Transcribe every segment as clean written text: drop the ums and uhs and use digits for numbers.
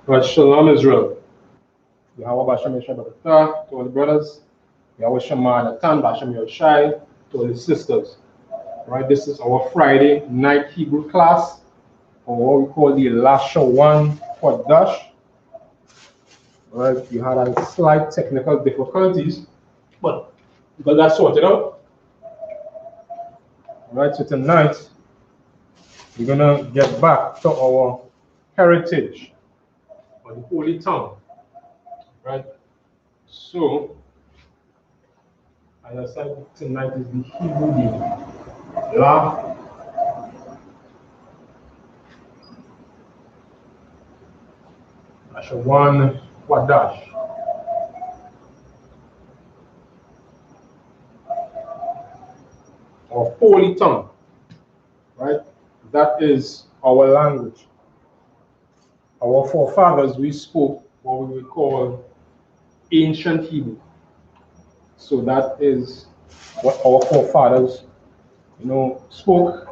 But Shalom Israel. Yahweh Bashem Yeshabakata to all the brothers. Yahweh Shema Natan Bashem Yoshai to all the sisters. Right, this is our Friday night Hebrew class, or what we call the Lashawan Qadash. Right, we had a slight technical difficulties, but we got that sorted out. Right, so tonight we're gonna get back to our heritage on the Holy Tongue. Right, so as I said, tonight is the Hebrew day. Lashawan Qadash. Our holy tongue, right? That is our language. Our forefathers, we spoke what we would call ancient Hebrew. So that is what our forefathers, spoke.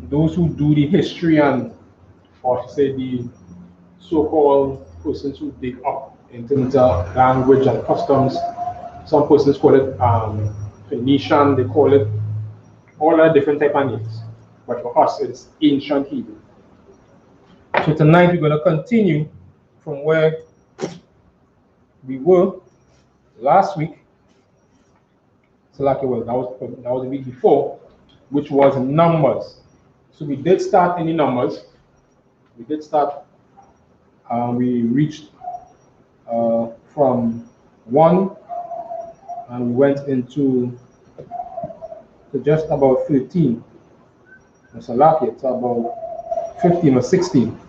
Those who do the history and, or say the so-called persons who dig up in terms of language and customs. Some persons call it Phoenician, they call it all the different type of names. But for us, it's ancient Hebrew. So tonight we're going to continue from where we were last week. So like it was, that was the week before, which was Numbers. So we did start in the Numbers. We did start. We reached from 1, and we went into to just about 13. It's about 15 or 16.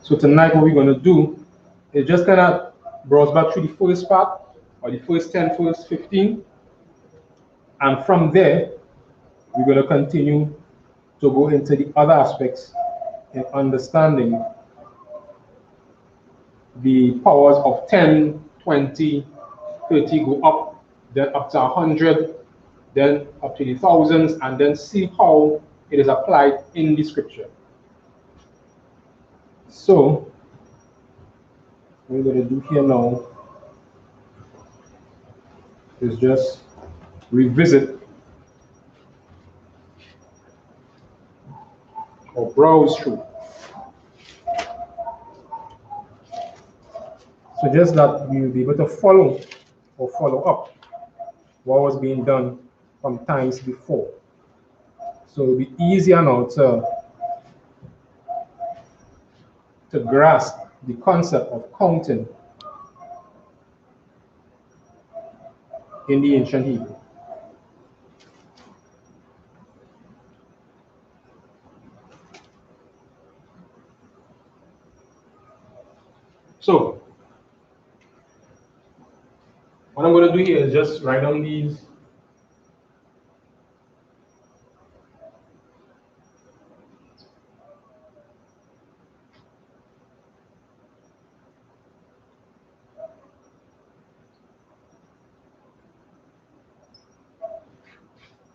So tonight what we're going to do is just kind of browse back through the first part, or the first 10, first 15. And from there, we're going to continue to go into the other aspects in understanding the powers of 10, 20, 30 go up, then up to 100, then up to the thousands, and then see how it is applied in the scripture. So, what we're going to do here now is just revisit or browse through. So just that we will be able to follow up what was being done from times before. So it'll be easier now to grasp the concept of counting in the ancient Hebrew. So what I'm going to do here is just write down these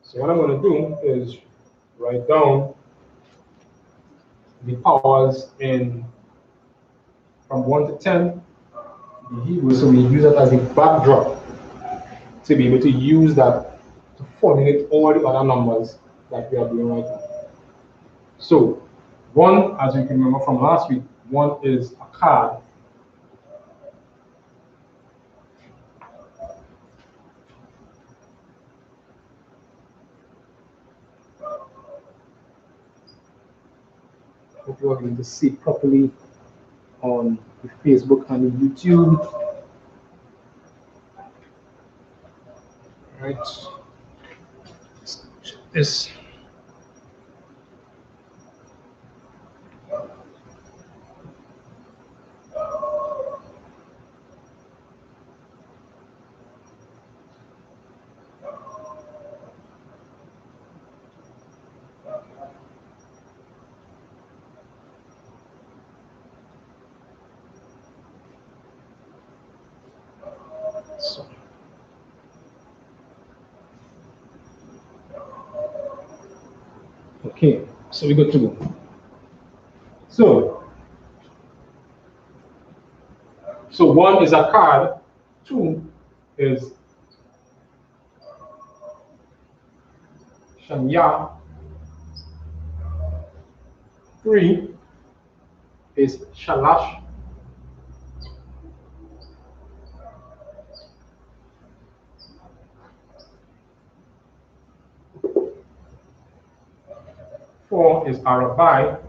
So what I'm going to do is write down the powers in from 1 to 10, the Hebrew, so we use it as a backdrop to be able to use that to formulate all the other numbers that we are doing right now. So 1, as you can remember from last week, 1 is a card. Hope you are going to see it properly on the Facebook and the YouTube. Right. This. Okay, so we go to go. So So 1 is a card, 2 is Shanya, 3 is Shalash, 4 is Arabai,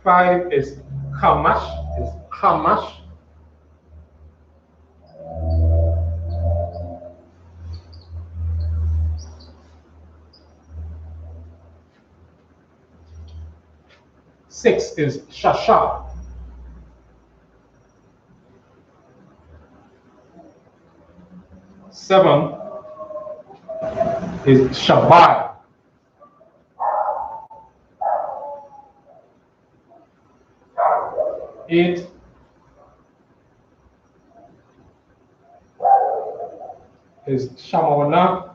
5 is Kamash, 6 is Shasha, 7 is Shabbat, 8 is Shamona,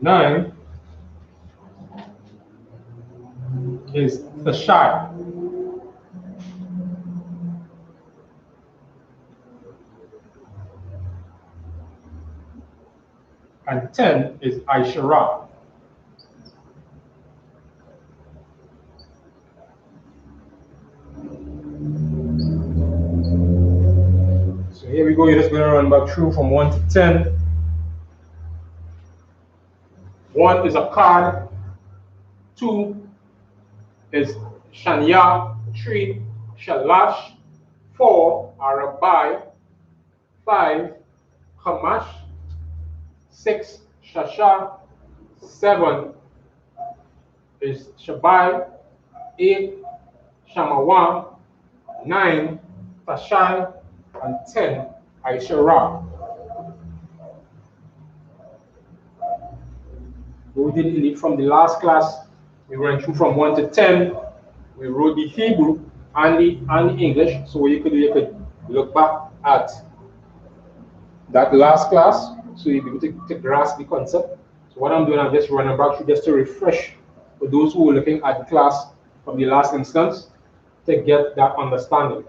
9 is Tashai, and 10 is Aishara. So here we go, you're just going to run back through from 1 to 10. 1 is a card, 2 is Shanya, 3 Shalash, 4 Arabai, 5 Hamash, 6 Shasha, 7 is Shabai, 8 Shamawa, 9 Tashai, and 10 Aishara. We did it from the last class. We went through from 1 to 10. We wrote the Hebrew and the English. So what you could look back at that last class so you'll be able to grasp the concept. So what I'm doing, I'm just running back through just to refresh for those who were looking at the class from the last instance to get that understanding.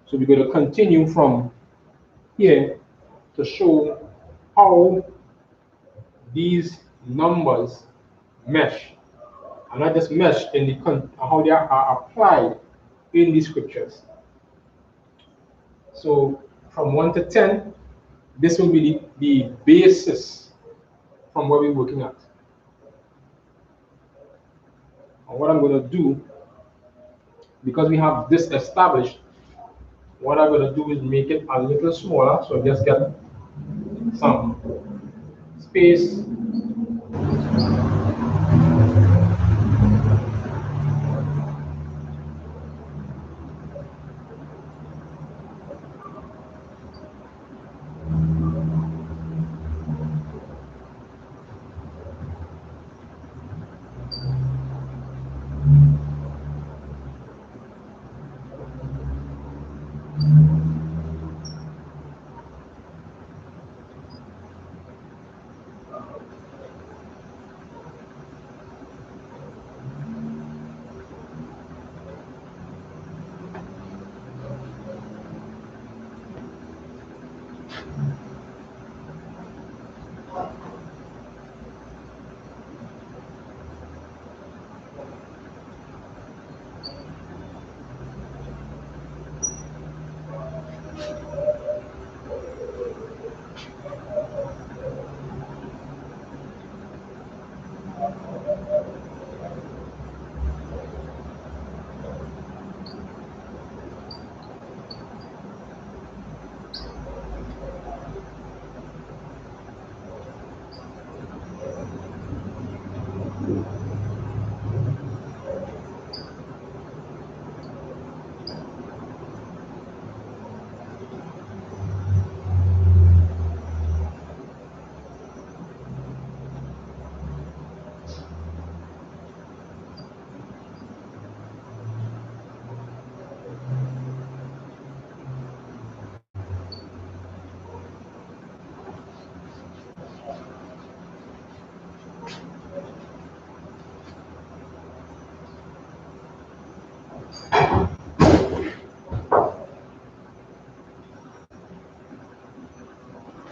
So we're going to continue from here to show how these numbers mesh, and not just mesh in the how they are applied in the scriptures. So from 1 to 10, this will be the basis from what we're working at. And what I'm going to do, because we have this established, what I'm going to do is make it a little smaller, so just get some space.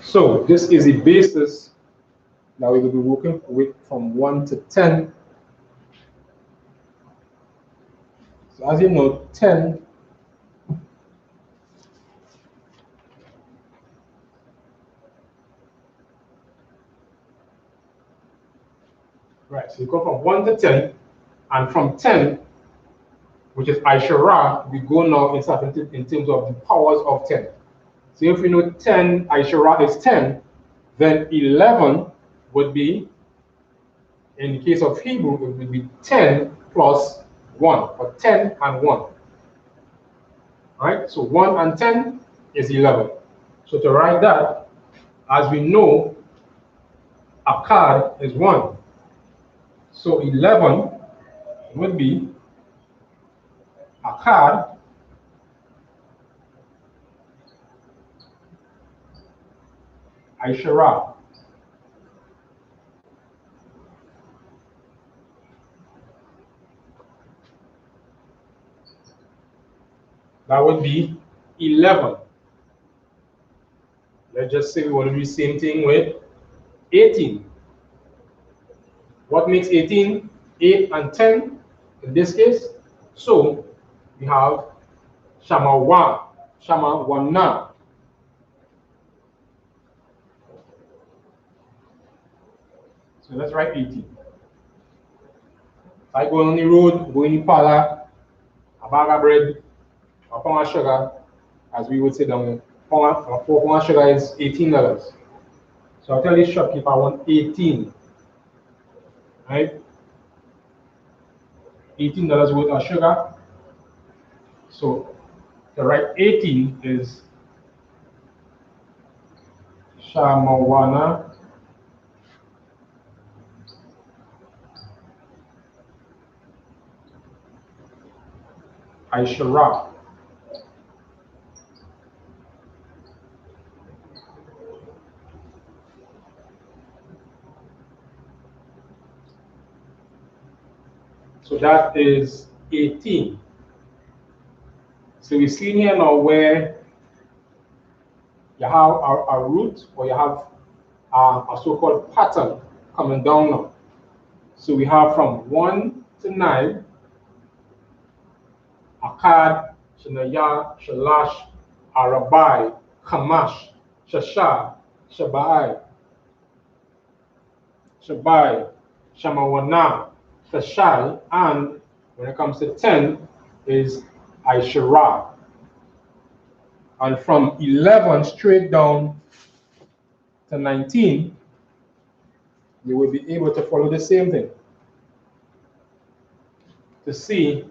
So this is the basis that we will be working with from 1 to 10. So as you know, 10 right, so you go from 1 to 10, and from 10, which is Aishara, we go now in terms of the powers of 10. So if we know 10, Aishara is 10, then 11 would be, in the case of Hebrew, it would be 10 plus 1, or 10 and 1. Right? So 1 and 10 is 11. So to write that, as we know, a card is 1. So 11 would be a card Aishara. That would be 11. Let's just say we want to do the same thing with 18. What makes 18? 8 and 10 in this case. So we have Shamawa, Shamawana. So let's write 18. If I go on the road, go in the parlor, a bag of bread, a pound of sugar, as we would say down, a pound of sugar is $18. So I'll tell the shopkeeper I want 18. Right? $18 worth of sugar. So the right 18 is Shamawana Aishara. So that is 18. So we see here now where you have a root, or you have a so-called pattern coming down now. So we have from 1 to 9, Akkad, Shanaya, Shalash, Arabai, Kamash, Shasha, Shabai, Shabai, Shamawana, Shashai, and when it comes to 10 is Aishara. And from 11 straight down to 19, you will be able to follow the same thing. To see,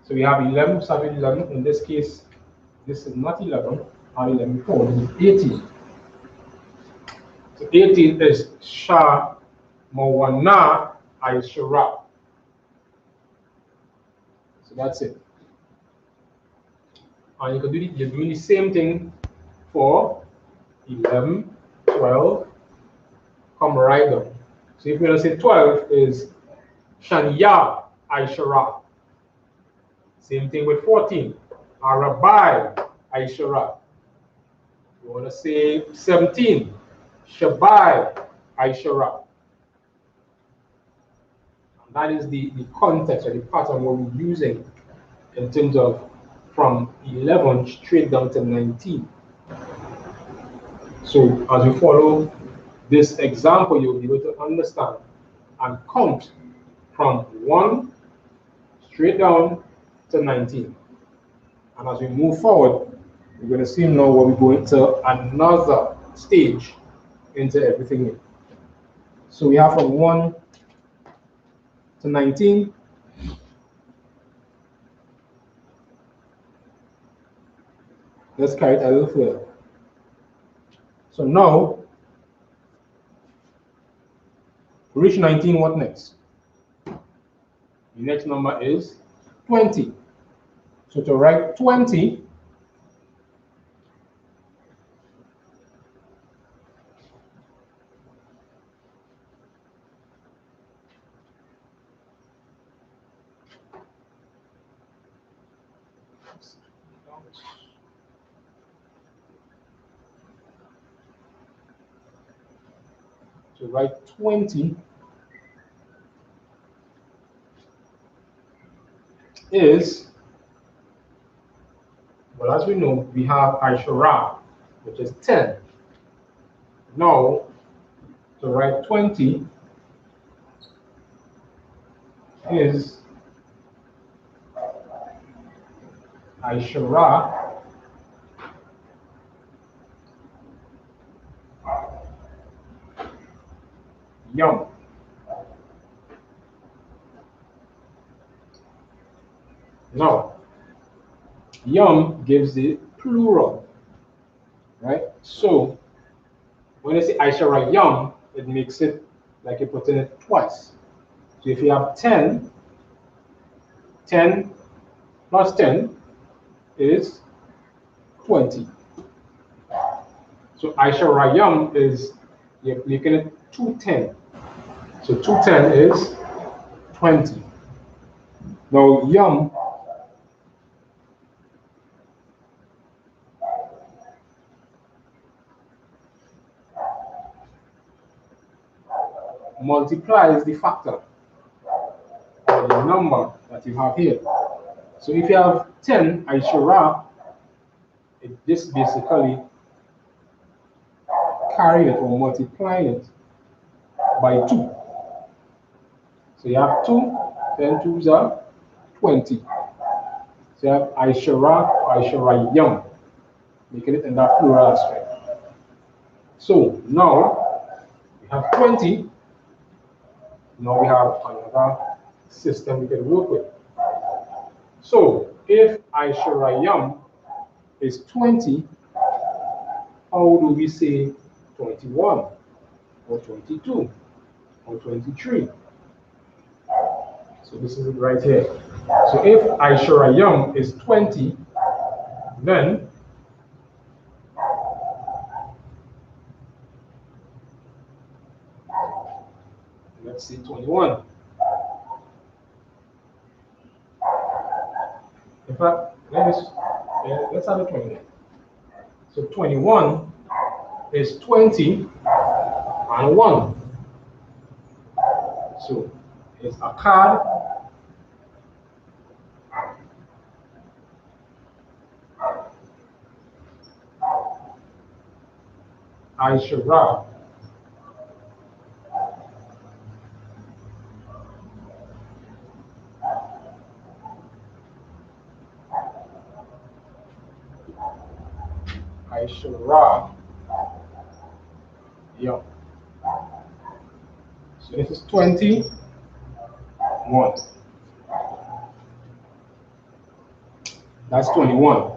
so we have 11, 7, 11. In this case, this is not 11, and 11 4, this is 18. So 18 is Sha Mawana Aishara. So that's it. And you can do you're doing the same thing for 11, 12, come right down. So if we're going to say 12 is Shanya Aishara. Same thing with 14, Arabai Aishara. You want to say 17, Shabai Aishara. And that is the context or the pattern we're using in terms of from 11 straight down to 19. So as you follow this example, you'll be able to understand and count from 1 straight down to 19. And as we move forward, we're going to see now where we go into another stage into everything here. So we have from 1 to 19. Let's carry it a little further. So now, reach 19, what next? The next number is 20. So to write 20, to write 20 is, well, as we know, we have I.S.U.K, which is 10. Now, to write 20 is I.S.U.K yum. Now, yum gives the plural, right? So, when I say I.S.U.K yum, it makes it like you're putting it twice. So if you have 10, 10 plus 10 is 20. So I.S.U.K yum is, you're making it 210. So 210 is 20. Now yum multiplies the factor or the number that you have here. So if you have 10 I.S.U.K, it just basically carrying it or multiplying it by 2. So you have 2, 10 twos are 20. So you have I.S.U.K yum, making it in that plural aspect. So now we have 20. Now we have another system we can work with. So if I.S.U.K yum is 20, how do we say 21 or 22 or 23? So this is it right here. So if I.S.U.K yum is 20, then let's see 21. In fact, let's have a 21. So 21 is 20 and 1. So it's a card I.S.U.K I.S.U.K yum. So this is 21. That's 21.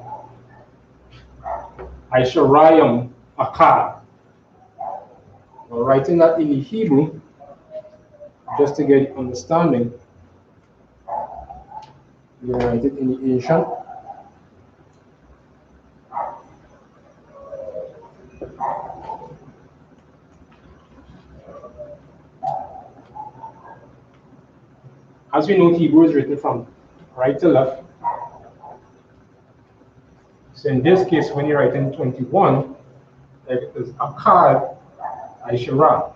I.S.U.K yum, a card. We're writing that in the Hebrew just to get understanding. You write it in the Asian. As we know, Hebrew is written from right to left. So in this case, when you're writing 21, it is a card I.S.U.K.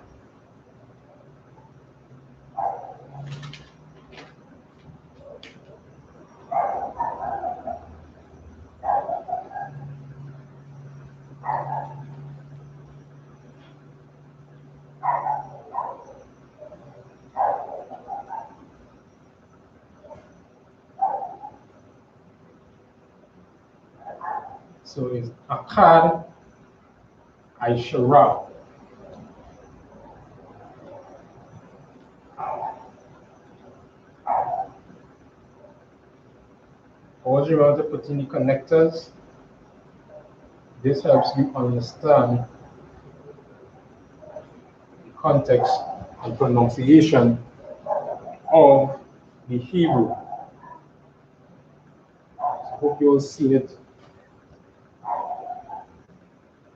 So it's a card I.S.U.K. Always remember to put in the connectors. This helps you understand the context and pronunciation of the Hebrew. So I hope you all see it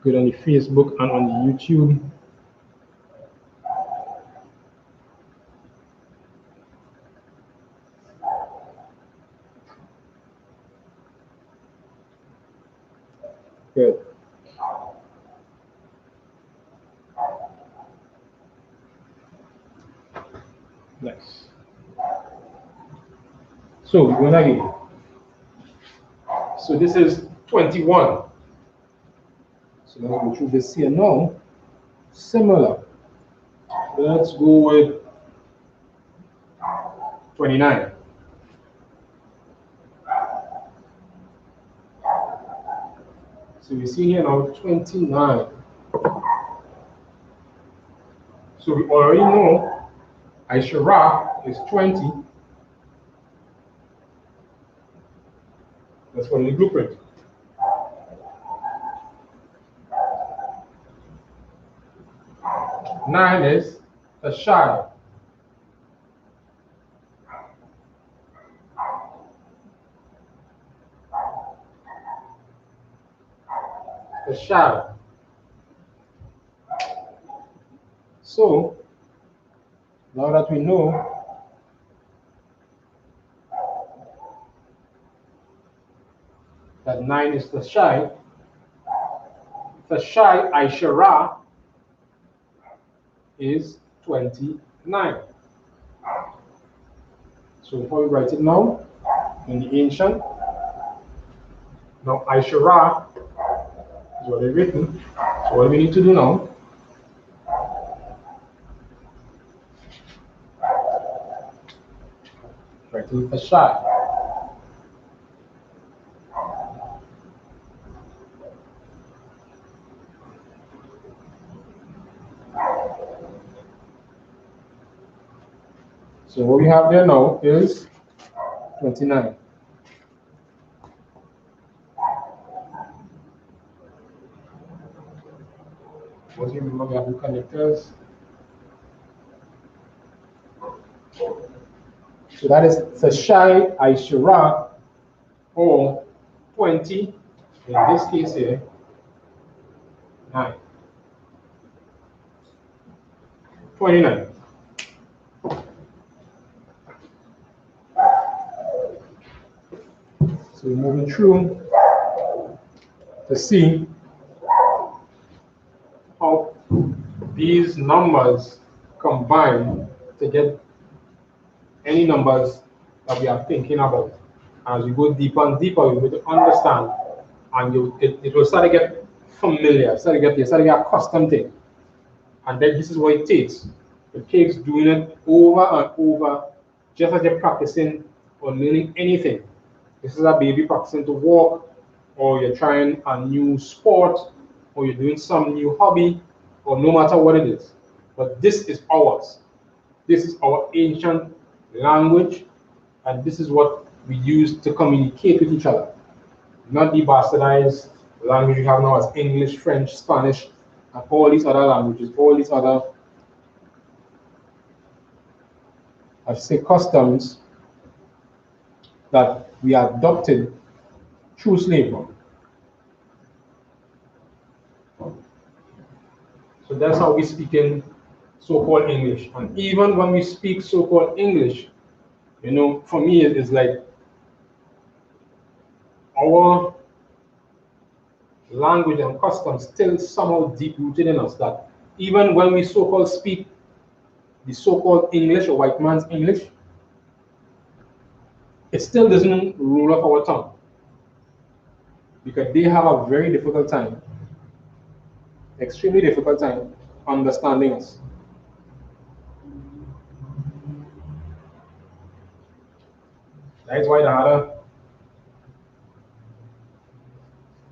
good on the Facebook and on the YouTube. Good. So we're going again. So this is 21. So let's go through this here now. Similar. Let's go with 29. So we see here now 29. So we already know I.S.U.P.K is 20. That's for the blueprint. Nine is the SHALAM. The SHALAM. So now that we know that 9 is the shy I.S.U.P.K is 29. So before we write it now, in the ancient, now I.S.U.P.K is what is written. So what we need to do now, write it the shy. So what we have there now is 29. Once you remember, we have the connectors. So that is the shy I.S.U.P.K or 20, in this case here, 9. 29. So we're moving through to see how these numbers combine to get any numbers that we are thinking about. As we go deeper and deeper, we will understand, and it will start to get familiar, start to get accustomed to it. And then this is what it takes. It takes doing it over and over, just as you're practicing or learning anything. This is a baby practicing to walk, or you're trying a new sport, or you're doing some new hobby, or no matter what it is. But this is ours. This is our ancient language, and this is what we use to communicate with each other. Not the bastardized language we have now as English, French, Spanish, and all these other languages, all these other, I should say, customs that we adopted through slavery. So that's how we speak in so-called English. And even when we speak so-called English, you know, for me, it's like our language and customs still somehow deep-rooted in us, that even when we so-called speak the so-called English or white man's English, it still doesn't roll off our tongue, because they have a very difficult time, extremely difficult time understanding us. That is why they had to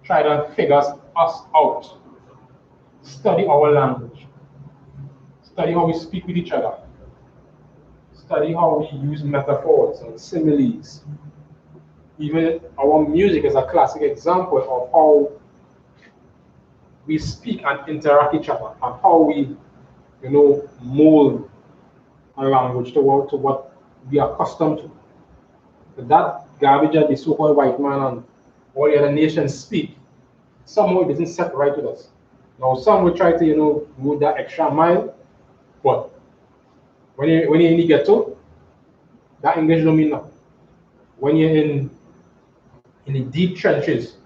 try to figure us out, study our language, study how we speak with each other, study how we use metaphors and similes. Even our music is a classic example of how we speak and interact with each other, and how we, you know, mold our language to what we are accustomed to. But that garbage that the so-called white man and all the other nations speak, somehow it doesn't set right with us. Now some will try to, you know, go that extra mile, but when you're in the ghetto, that English don't mean nothing. When you're in the deep trenches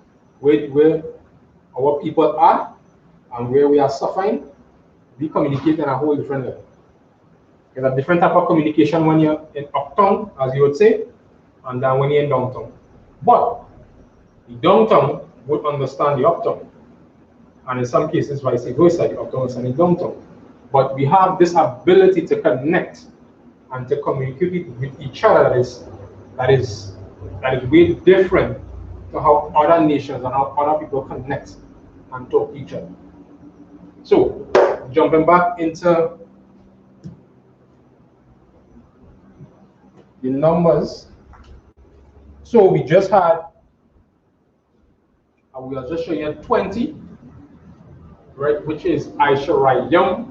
where our people are and where we are suffering, we communicate in a whole different level. There's a different type of communication when you're in uptown, as you would say, and then when you're in downtown. But the downtown would understand the uptown, and in some cases vice versa, the uptown understand the downtown. But we have this ability to connect and to communicate with each other that is way different to how other nations and how other people connect and talk to each other. So, jumping back into the numbers. So we just had, we are just showing you 20, right, which is I.S.U.P.K.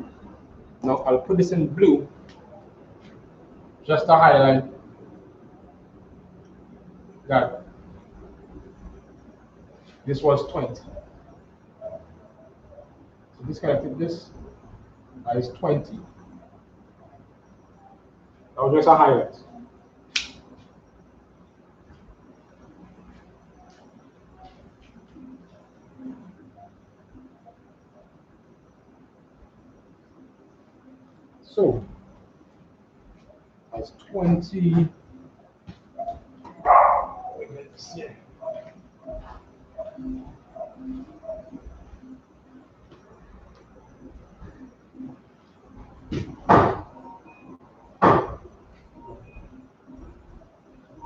Now I'll put this in blue just to highlight that this was 20. So disconnected this, that is 20. That was just a highlight. So that's 20. Let's see.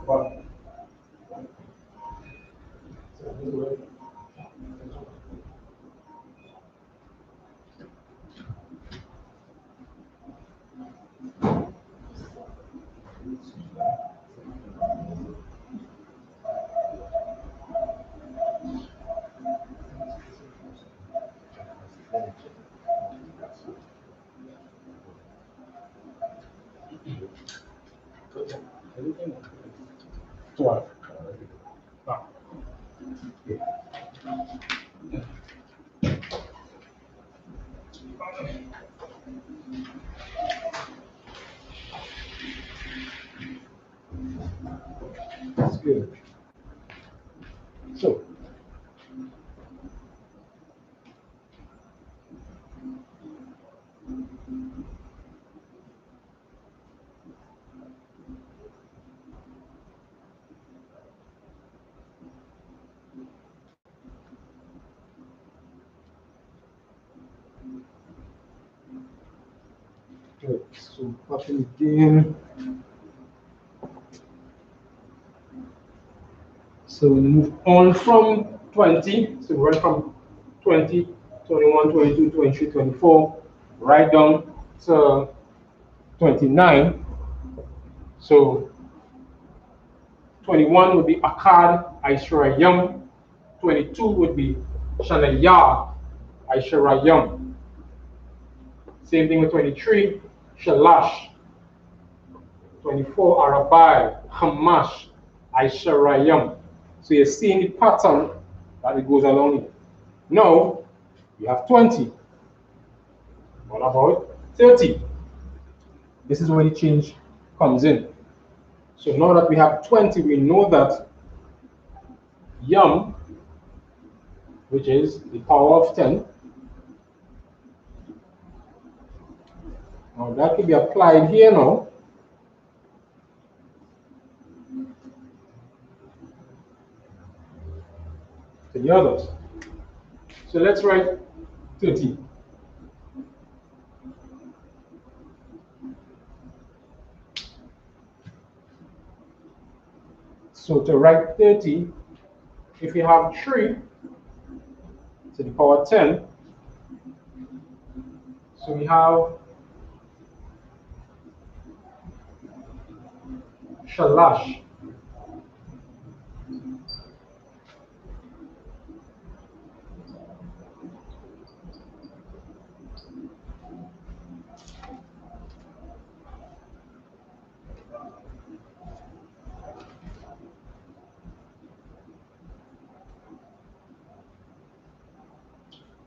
What? That's good. So, good. So, copy again. So we move on from 20. So we went from 20, 21, 22, 23, 24, right down to 29. So 21 would be Akkad, I.S.U.P.K. 22 would be Shanayah, I.S.U.P.K. Same thing with 23, Shalash. 24, Arabai, Hamash, I.S.U.P.K. So you're seeing the pattern that it goes along here. Now, you have 20. What about 30? This is where the change comes in. So now that we have 20, we know that yum, which is the power of 10, now that can be applied here now. To the others. So let's write 30. So to write 30, if you have 3 to the power 10, so we have Shalash.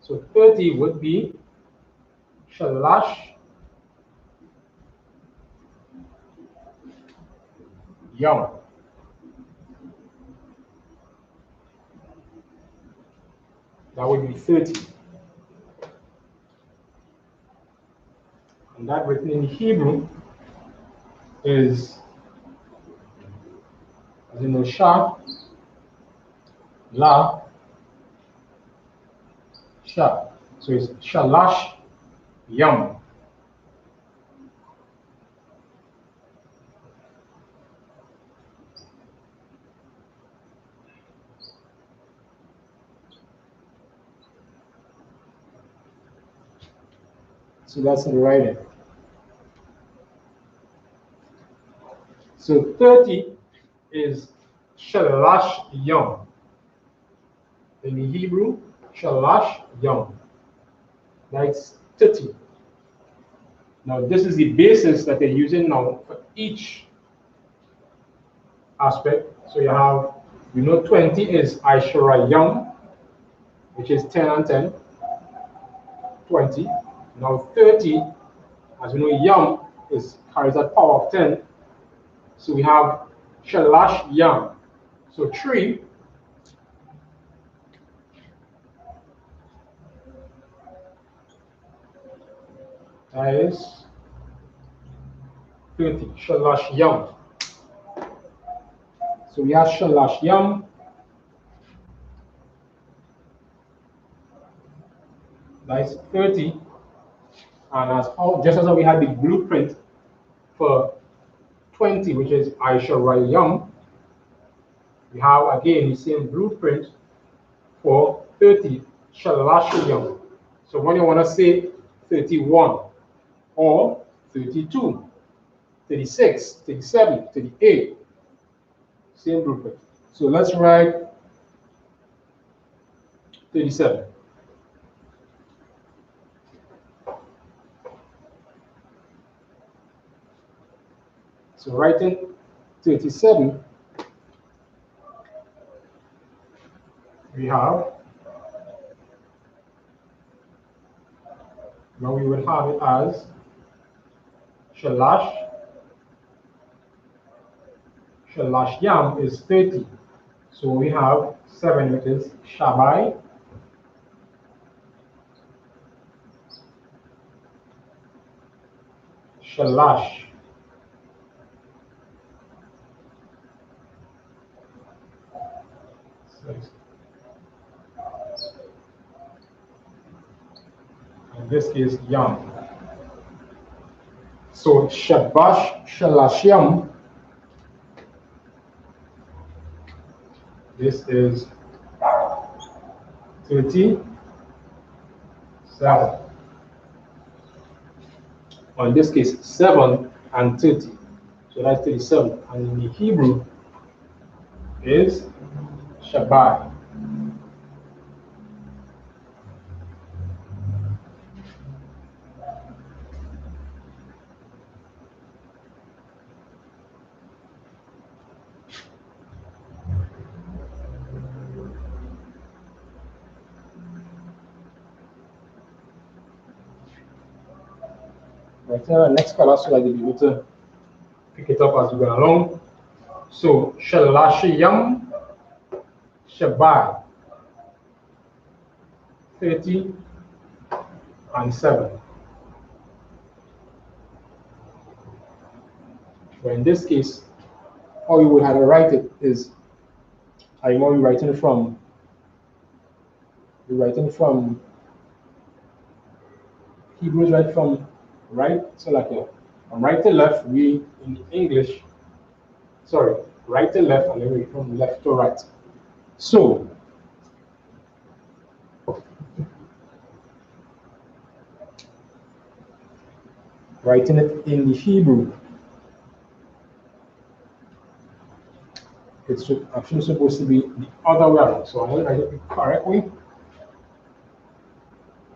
So 30 would be Shalash Yum. That would be 30. And that written in Hebrew is As you know, Sha, La, Sha. So it's Shalash Yam. So that's in the writing. So 30 is Shalash Yam. In the Hebrew, Shalash Yam. That's 30. Now this is the basis that they're using now for each aspect. So you have, 20 is Yam, which is 10 and 10, 20. Now 30, as we know, Yam carries that power of 10. So we have Shalash Yam. So 3 is 30, Shalash Yam. So we have Shalash Yam. That's 30. And just as we had the blueprint for 20, which is Yam, we have again the same blueprint for 30, Shalash Yam. So when you want to say 31 or 32, 36, 37, 38, same blueprint. So let's write 37. So writing 37, we have, now we will have it as Shalash Yam is 30. So we have 7, which is Shabai, Shalash, in this case Yam. So Shalash Yam, this is 37. Or in this case, 7 and 30. So that's 37. And in the Hebrew is Shabbat. Right now, next class, so that you'll be able to pick it up as we go along. So, Shalashiyam, Shabbat, 30 and 7. But in this case, how you would have to write it is, I'm only writing from, Hebrews right from right, so like from right to left, we in English, sorry, right to left, and then we from left to right. So, writing it in the Hebrew, it's actually supposed to be the other way around. So I will write it correctly.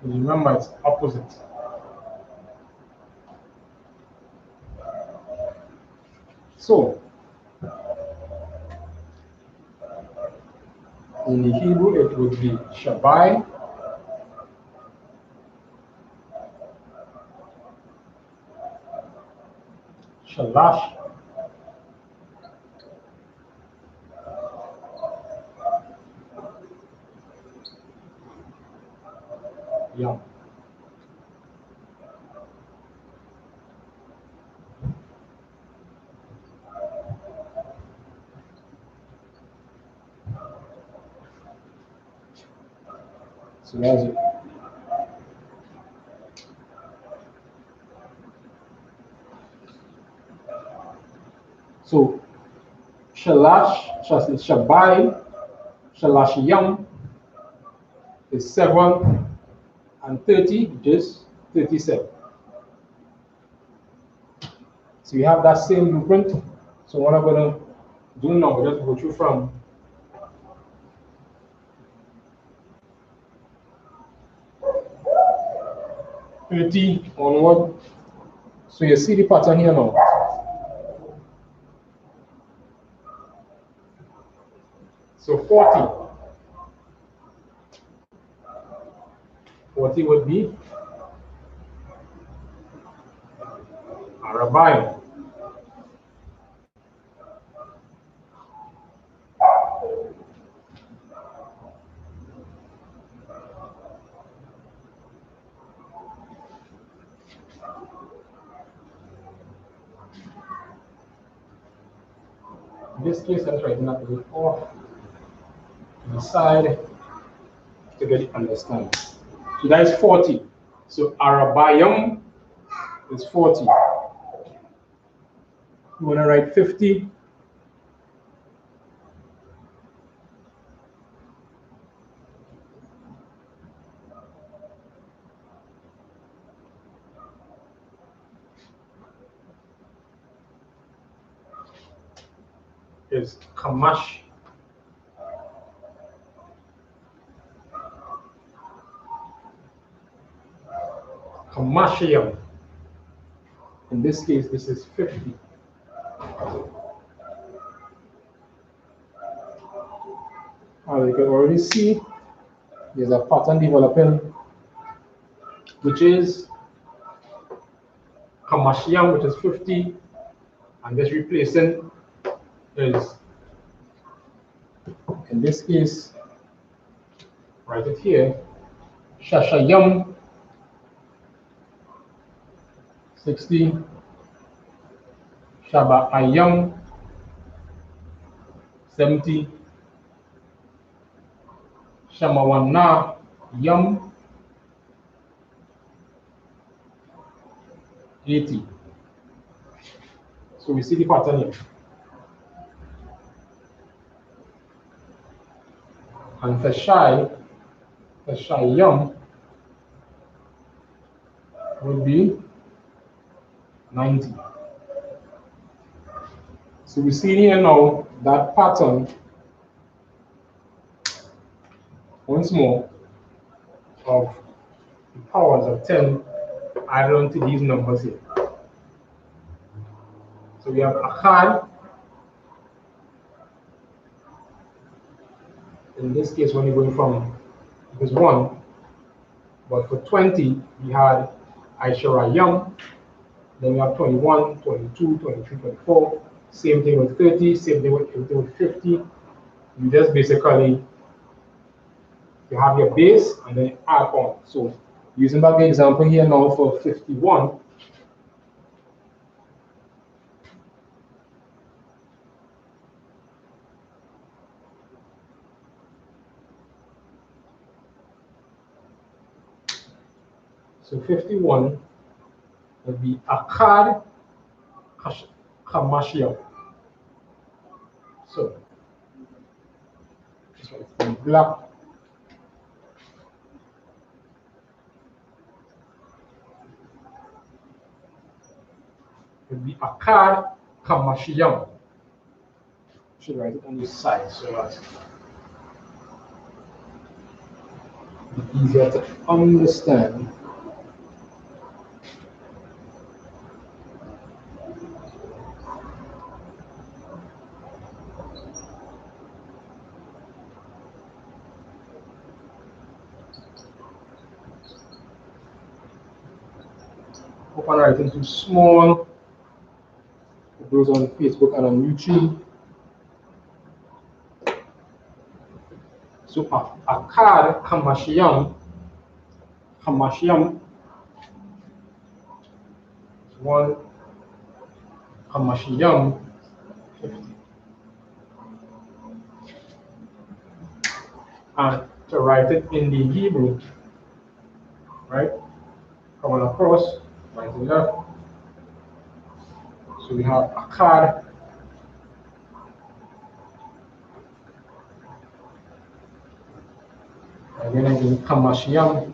And remember, it's opposite. So, in the Hebrew, it would be Shabbai, Shalash, Yam. So that's it. So Shabai, Shalashiyam is 7 and 30, which is 37. So you have that same blueprint. So what I'm going to do now, we'll just go through from 30 onward. So you see the pattern here now. So 40 would be Arabai. In this case, I'm writing that to the off to the side to get it understand. So that is 40. So Arabayam is 40. You want to write 50. Is Kamash. Kamashiam. In this case, this is 50. As you can already see, there's a pattern developing, which is Kamashiam, which is 50, and this replacing is, in this case, write it here, Shashayam, 60, Shaba'ayam, 70, Shamawana Yam, 80. So we see the pattern here. And Tashayam would be 90. So we see here now that pattern once more of the powers of 10 added on to these numbers here. So we have Achad. In this case, when you're going from, it was 1, but for 20, we had Aisharayam, then we have 21, 22, 23, 24. Same thing with 30, same thing with 50. You just basically, you have your base and then add on. So using back the example here now for 51, so 51 would be Akkad Kamashia. So this one is in black. It would be Akkad Kamashiyam. Should write it on this side so that it's easier to understand. Hope I'm writing too small. It goes on Facebook and on YouTube. So Akkad Kamashiyam, 1, Kamashiyam 50. And to write it in the Hebrew, right? Coming across, writing that. So we have Akkad. Again, I'm going Kamashiam.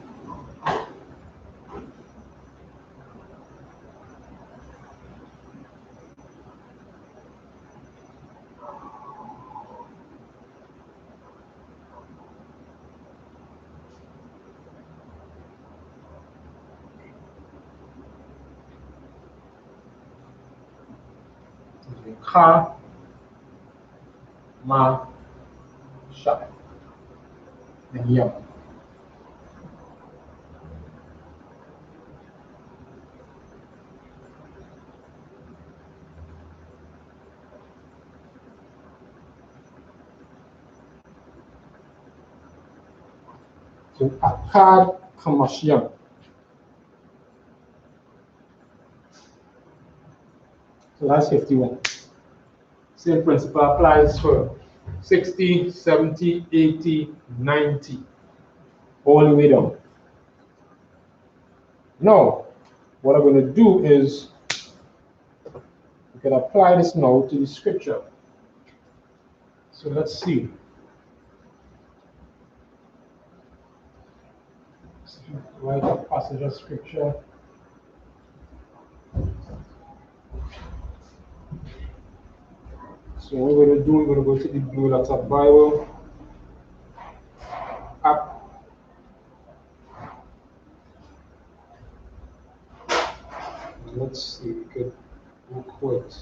Ka, Ma, Sha, and Yam. So Akkad, Kamashiam. So that's 51. Same principle applies for 60, 70, 80, 90, all the way down. Now, what I'm going to do is we can apply this now to the scripture. So let's see. Write a passage of scripture. So what we're going to do, we're going to go to the Blue Letter Bible app. Let's see, we could look what.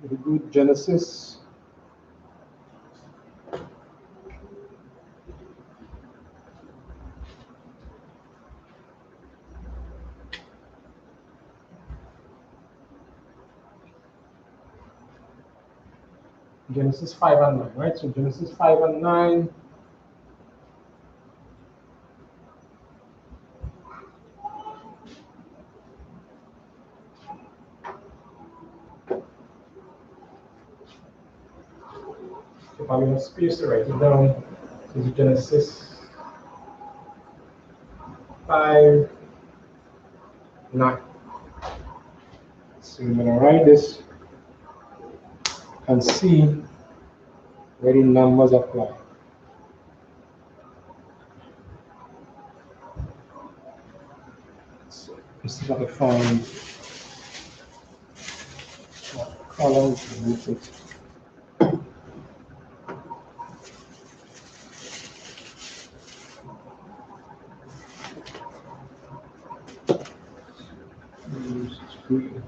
We do Genesis. Genesis 5 and 9, right? So Genesis 5 and 9. If I'm in a space to write it down, this is Genesis 5, 9. So I'm going to write this and see where the numbers apply. So let's see if I can find columns with it. Green.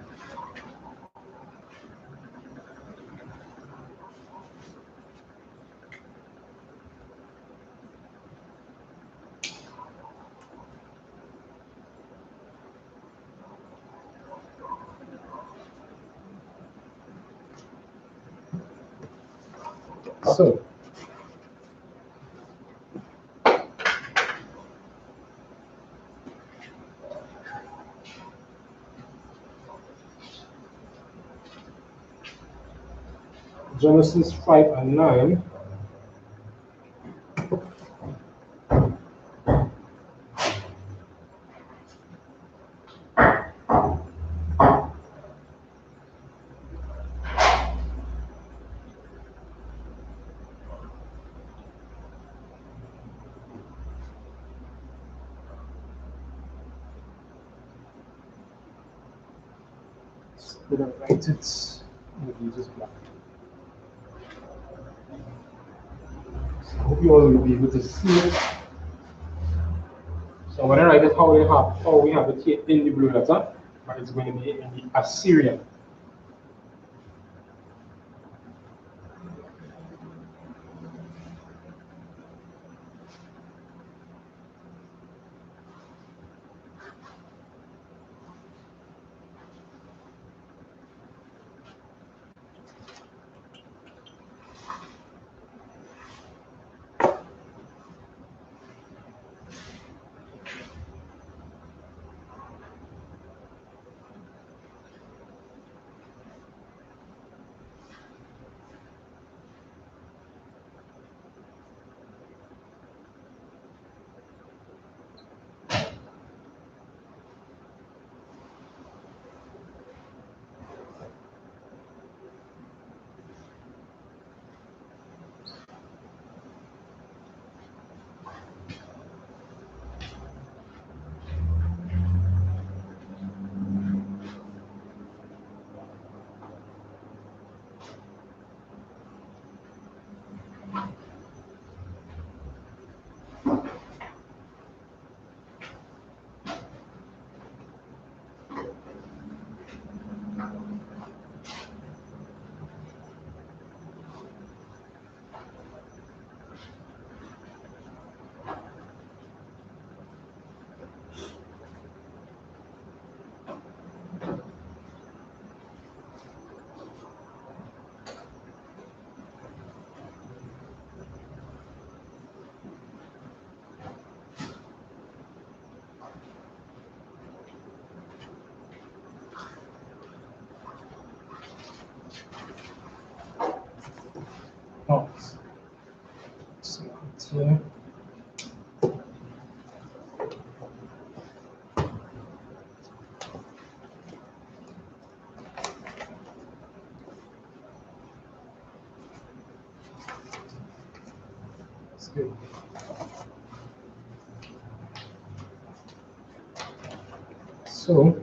So Genesis 5 and 9. We're going to write it with this black. So I hope you all will be able to see it. So I'm going to write it how we have it here in the blue letter, but it's going to be in the Assyrian. Smart here. That's good. So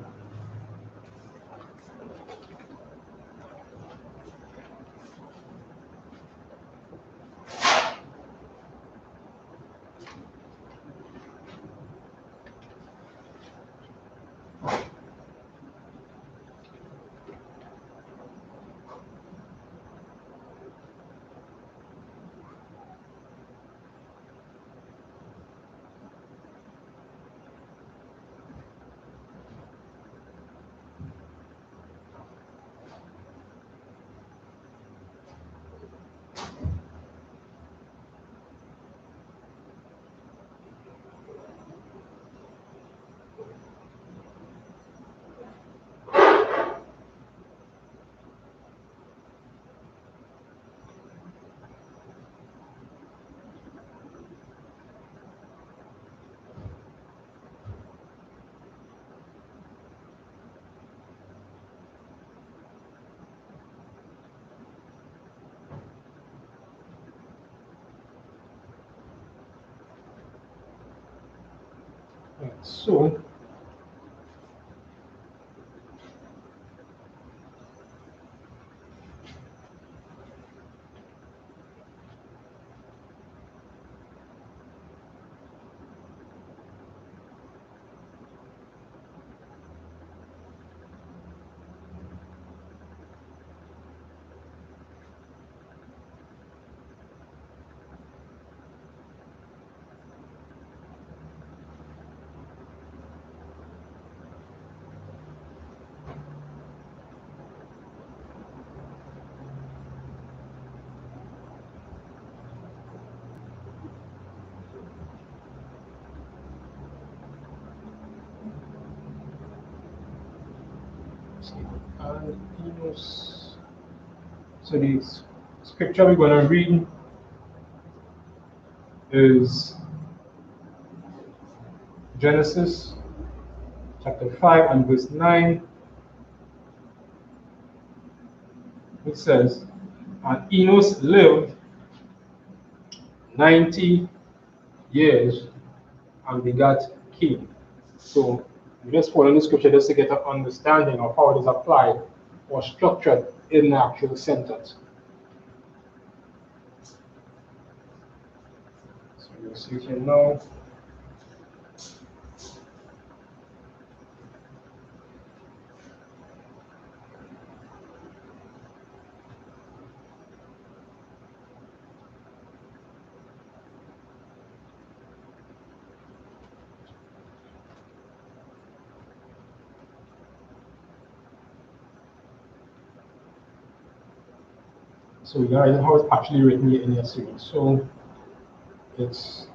so and Enos. So the scripture we're going to read is Genesis chapter 5 and verse 9. It says, and Enos lived 90 years and begat Cain. So we just following the scripture just to get an understanding of how it is applied or structured in the actual sentence. So you'll see it here now. So you guys know how it's actually written here in your series. So it's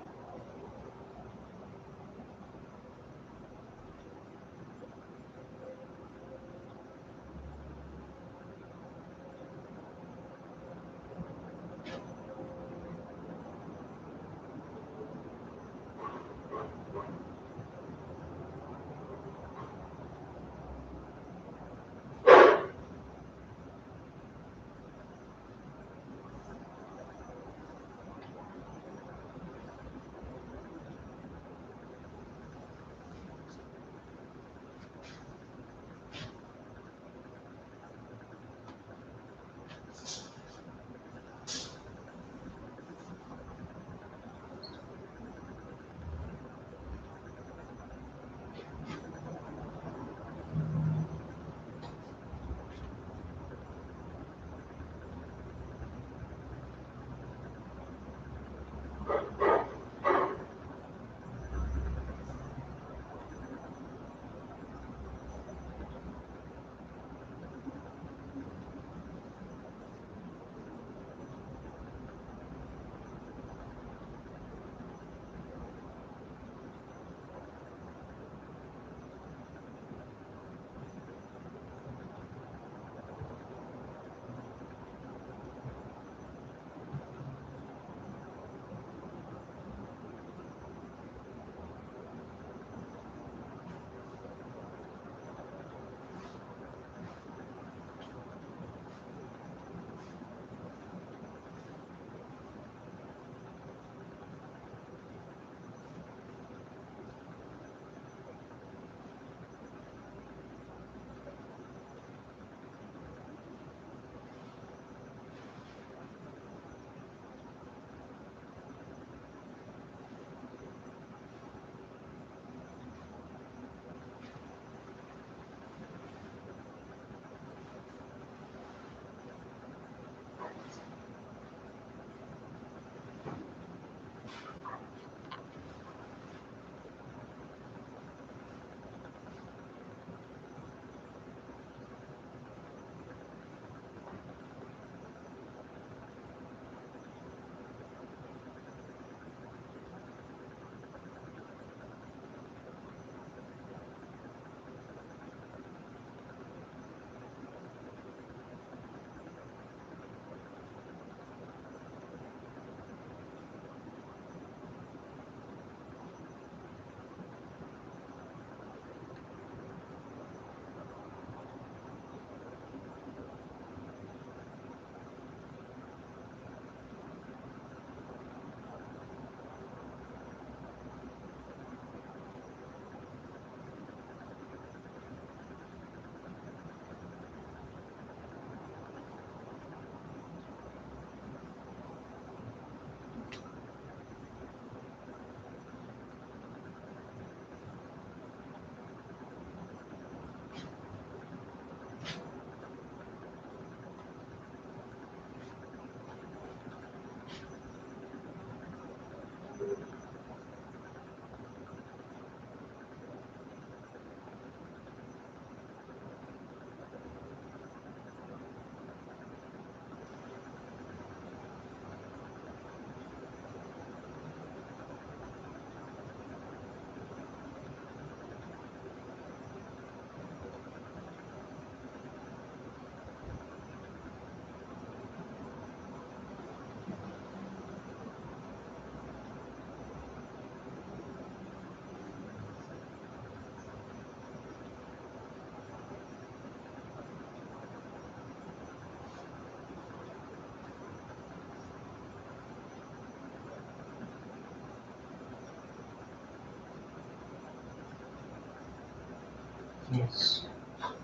Yes.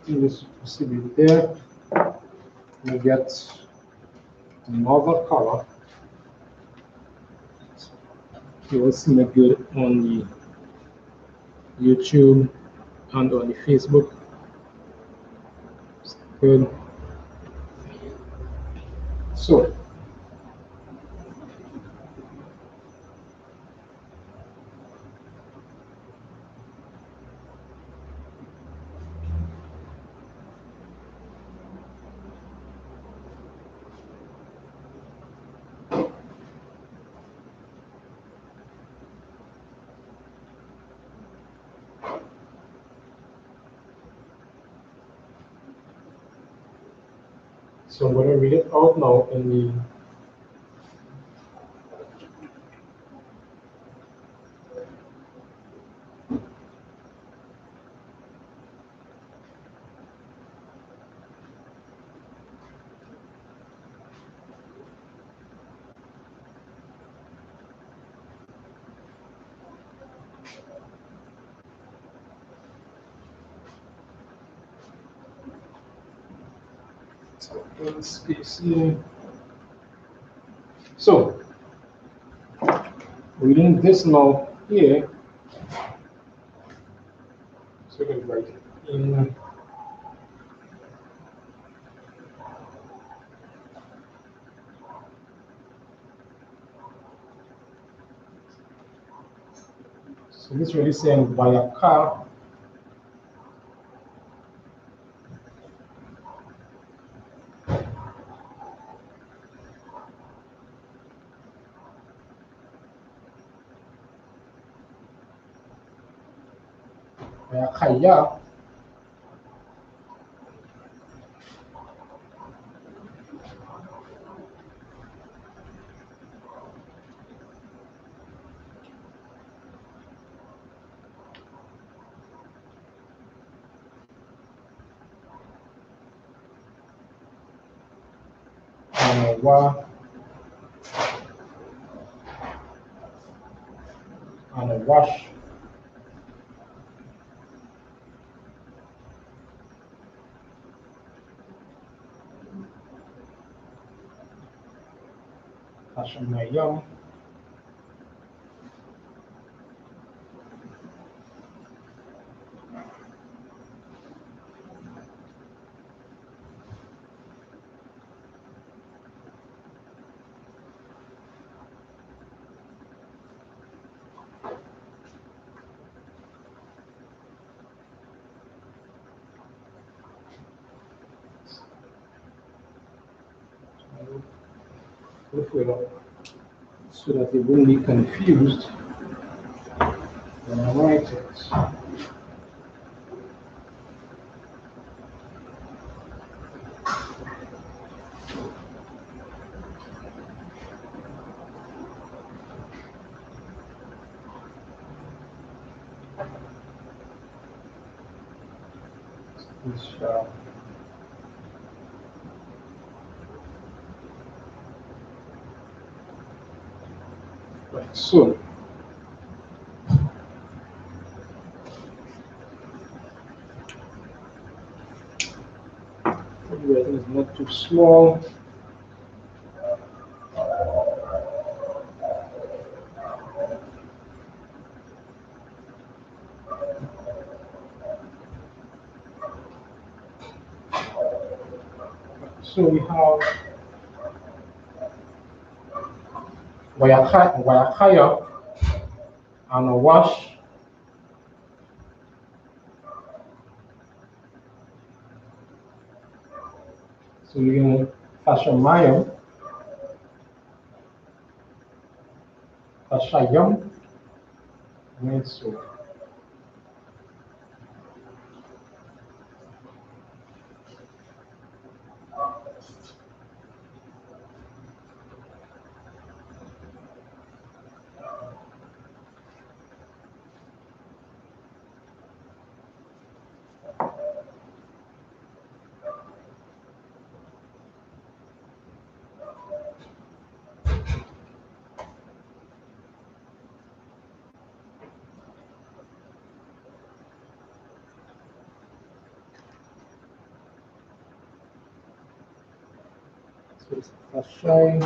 This possibility there. We get another color. You will see it good on the YouTube and on the Facebook. Good. So I'm going to read it out now in the space here. So reading this now here, so we can write it in. So this really saying Vayaka. Vayakaya. Wa and a wash. Hashemayam. So that they won't be confused when I write it. Right, so the writing is not too small. So we have Wayakaya and a wash. So we're going to Hashemayam, Hashayam, and so. So it's Lashawan.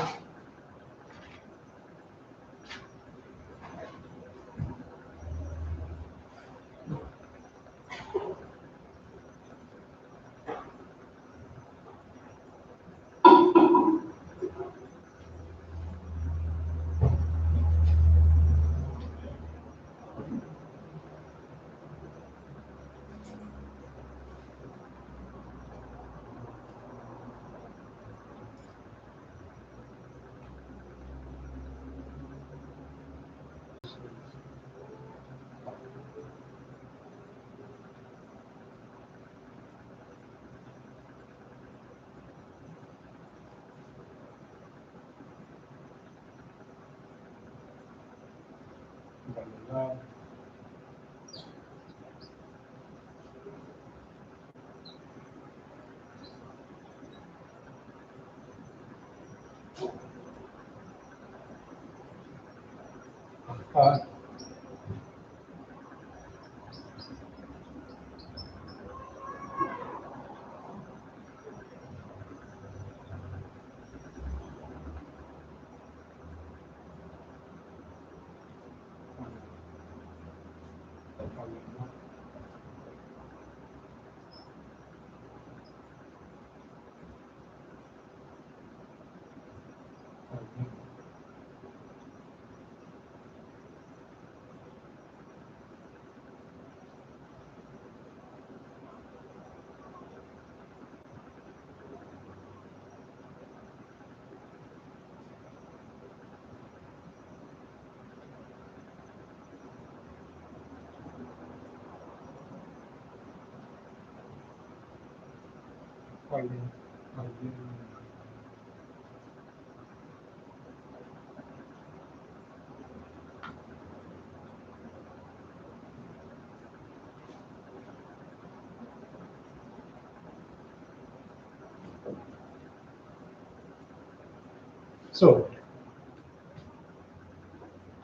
So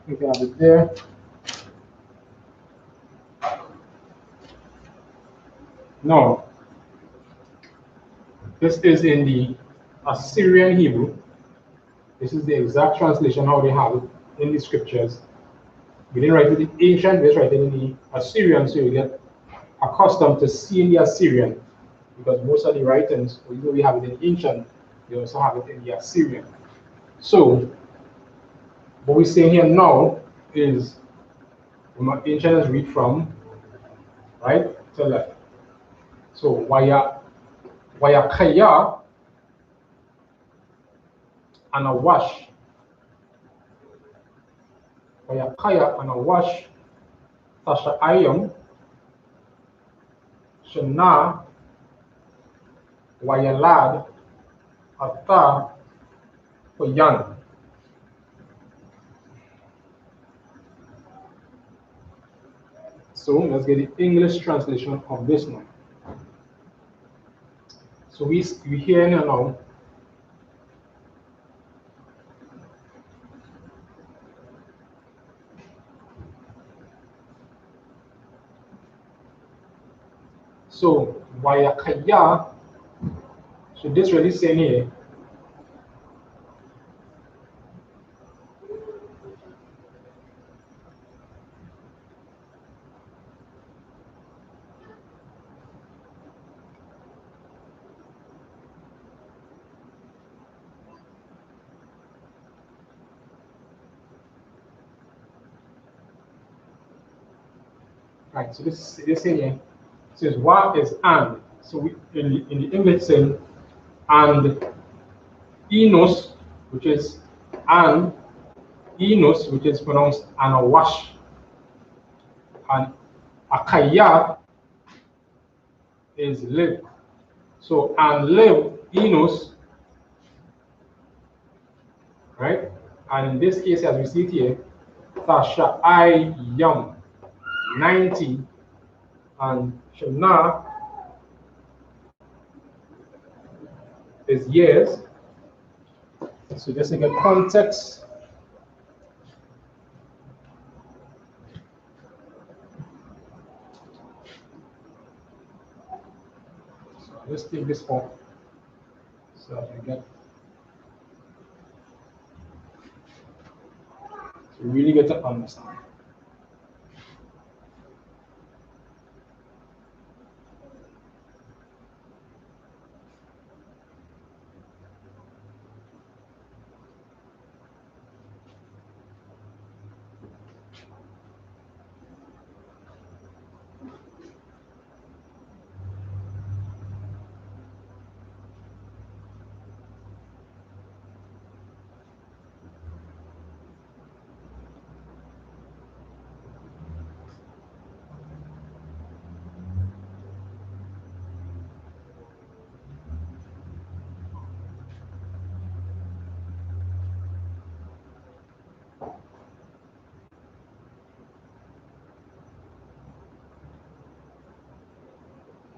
you can have it there. Now, this is in the Assyrian Hebrew. This is the exact translation how they have it in the scriptures. We didn't write it in ancient, we just write it in the Assyrian, so you get accustomed to seeing the Assyrian, because most of the writings, even though we have it in ancient, we also have it in the Assyrian. So, what we're saying here now is, from ancient is read from right to left. So, Wayakaya and a wash. Wayakaya and a wash. Tasha Ayam. Shana. Wayalad. Ata. Yan. So let's get the English translation of this one. So we hear now. So Wayakaya. So this really saying here. Right, so this here says what is and. So we, in the English saying and enos, which is and enos, which is pronounced anawash, and akaya is live. So and live enos, right? And in this case, as we see it here, Tasha I yum 90 and Shana is years. So just to get context, so let's take this form so that we get So you really get to understand.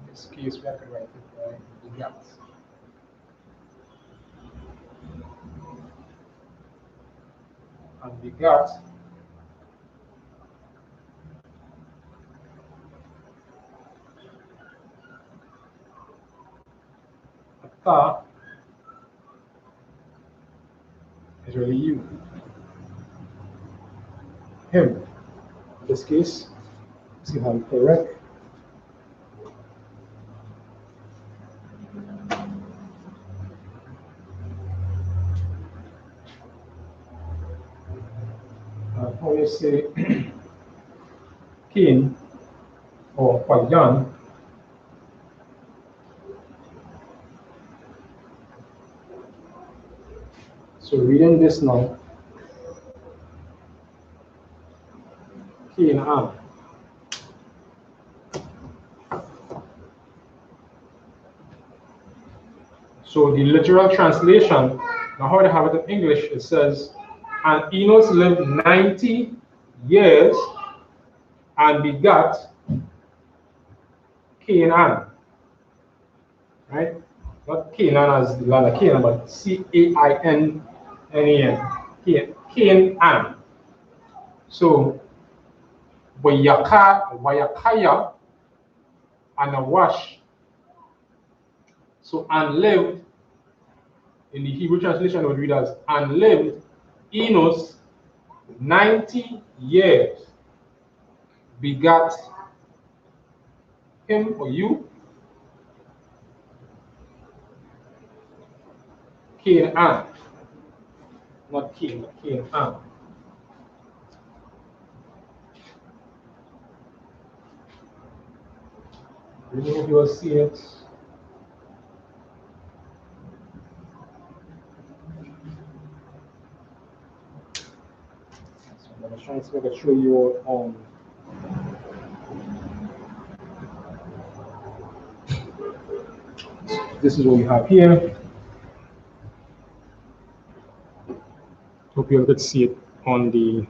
In this case, we have to write it by the gaps. And the gaps is really you. Him. In this case, see how you correct. How you say Cain or Payan. So reading this now, Cain. So the literal translation, now how they have it in English, it says, and Enos lived 90 years and begat Canaan. Right? Not Canaan as the land of Canaan, but Cainnan. Canaan. So Wayakaya and Awash. So and lived, in the Hebrew translation would read as, and lived Enos 90 years, begat him or you, Canaan. Not Cain, but Canaan. I don't know if you will see it. So I'm trying to see if I can show you this is what we have here. Hope you all could see it on the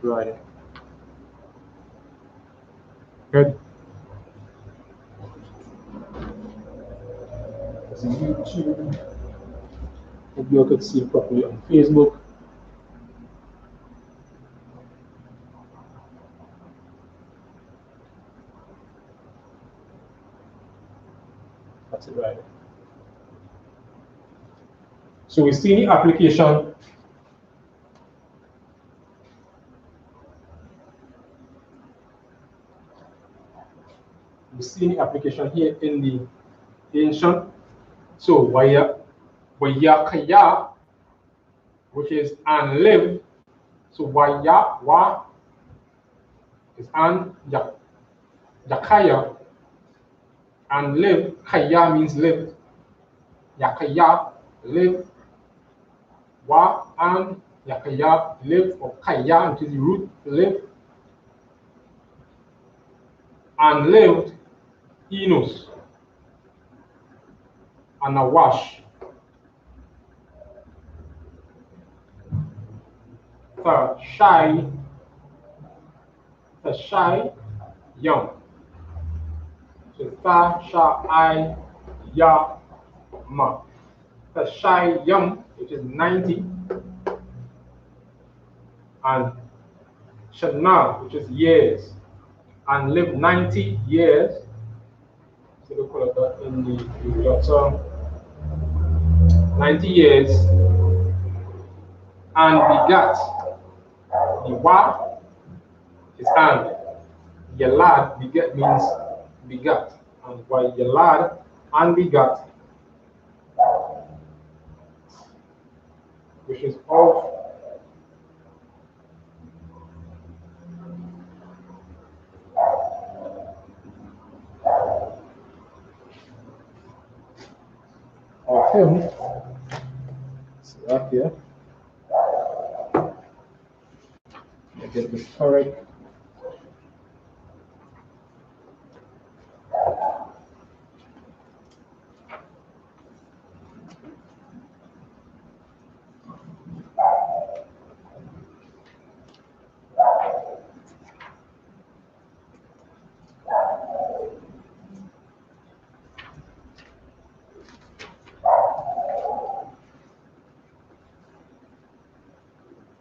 right. Good. It's on YouTube. Hope you all could see it properly on Facebook. That's it right. So we see the application. We see the application here in the ancient. So Wayakaya, which is and live. So wa is and Yakaya, and live. Kaya means live. Yakaya, live. Wa and Yakaya, live, or Kaya, which is the root, live. And lived Enos and Awash. The shy young. So ma. The shy young, which is 90, and Shana, which is years, and live 90 years. we call it that in the period. So 90 years and begat. The wa is and. Yalad beget means begat. And by Yalad and begat, which is of him. So that here. I get this correct.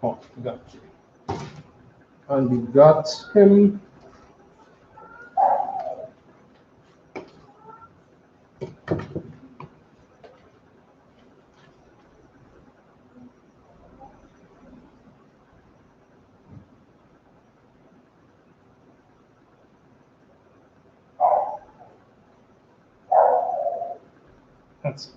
Oh, got you. And we got him. That's it.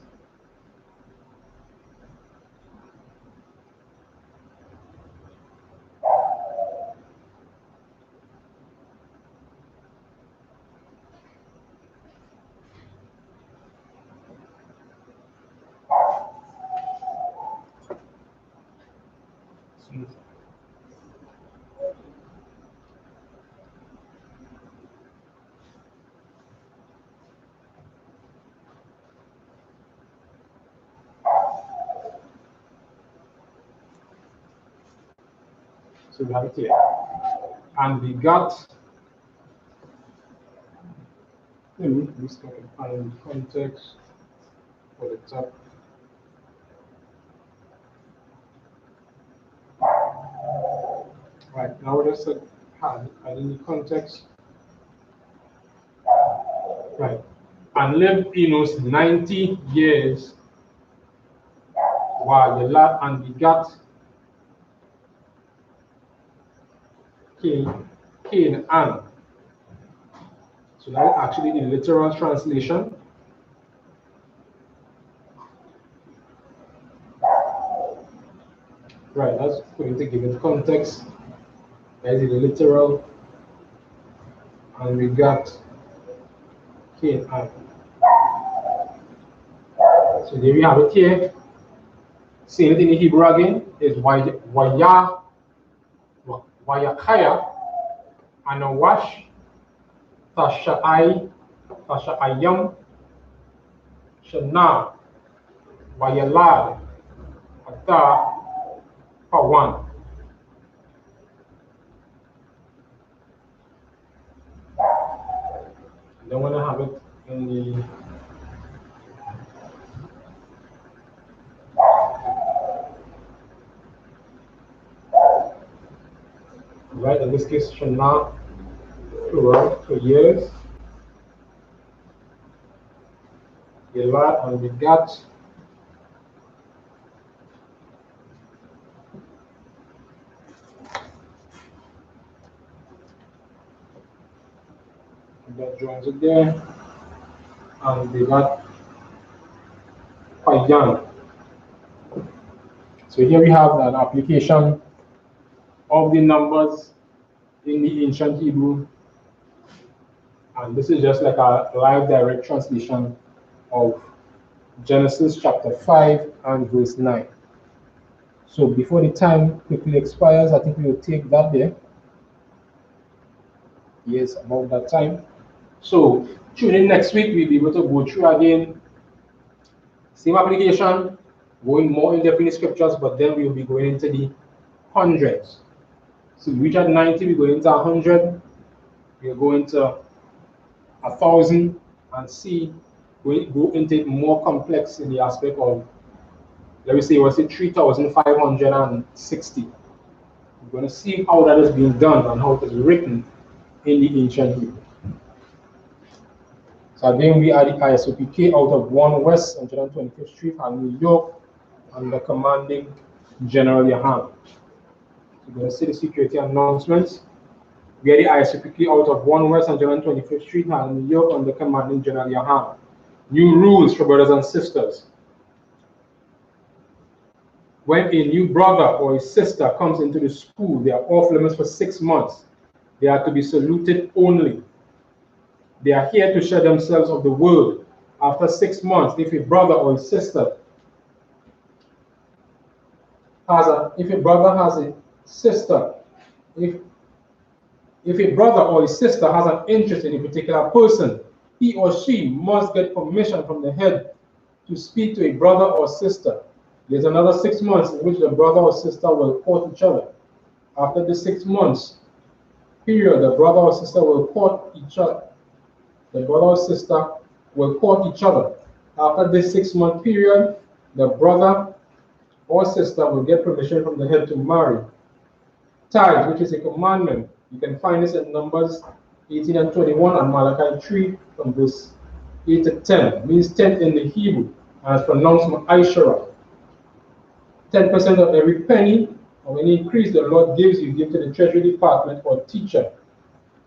So we have it here. And we got him. This can find context for the top. Right, now we just had any context. Right. And lived Enos 90 years while the lad and begat Canaan. So that is actually the literal translation. Right, that's going to give it context. That is the literal. And we got Canaan. So there we have it here. Seeing it in the Hebrew again is Wayakaya, Anawash, Tasha'ayam, Shana, Wayalad, Ata, Pawan. Then when I have it in the right, in this case, Shana, plural, for years. Yelad and begat. That joins it there. And begat Payan. So here we have an application of the numbers in the ancient Hebrew. And this is just like a live direct translation of Genesis chapter 5 and verse 9. So before the time quickly expires, I think we will take that there. Yes, about that time. So tune in next week, we'll be able to go through again. Same application, going more in depth in the scriptures, but then we'll be going into the hundreds. So we reach at 90, we go into 100, we'll go into 1,000 and see, we go into it more complex in the aspect of, let me say, what's it, 3,560. We're going to see how that is being done and how it is written in the ancient Hebrew. So again, we are the I.S.U.P.K out of 1 West 125th Street in New York, under commanding General YAHANNA. You're going to see the security announcements. We are the I.S.U.P.K out of 1 West 125th Street in New York, under commanding General YAHANNA. New rules for brothers and sisters. When a new brother or a sister comes into the school, they are off limits for 6 months. They are to be saluted only. They are here to share themselves of the word. After 6 months, if a brother or a sister has a sister has an interest in a particular person, he or she must get permission from the head to speak to a brother or sister. There's another 6 months in which the brother or sister will court each other. After the 6 months period, the brother or sister will court each other. The brother or sister will court each other. After this 6 month period, the brother or sister will get permission from the head to marry. Tithes, which is a commandment, you can find this in Numbers 18 and 21 and Malachi 3 from verse 8 to 10. Means 10 in the Hebrew, and it's pronounced Ma'ishara. 10% of every penny or any increase the Lord gives you, give to the Treasury Department or teacher.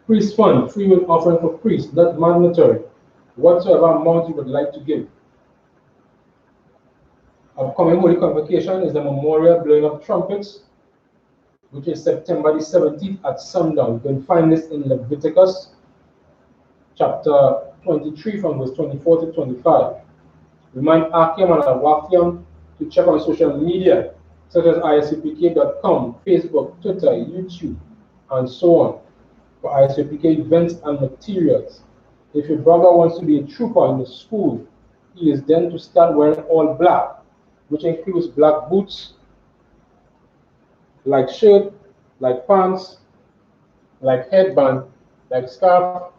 Priest fund, free will offering for priests, not mandatory. Whatsoever amount you would like to give. Upcoming Holy Convocation is the memorial blowing of trumpets, which is September the 17th at sundown. You can find this in Leviticus chapter 23 from verse 24 to 25. Remind Akim and Awakiam to check on social media such as isupk.com, Facebook, Twitter, YouTube, and so on for I.S.U.P.K events and materials. If your brother wants to be a trooper in the school, he is then to start wearing all black, which includes black boots, like shirt, like pants, like headband, like scarf,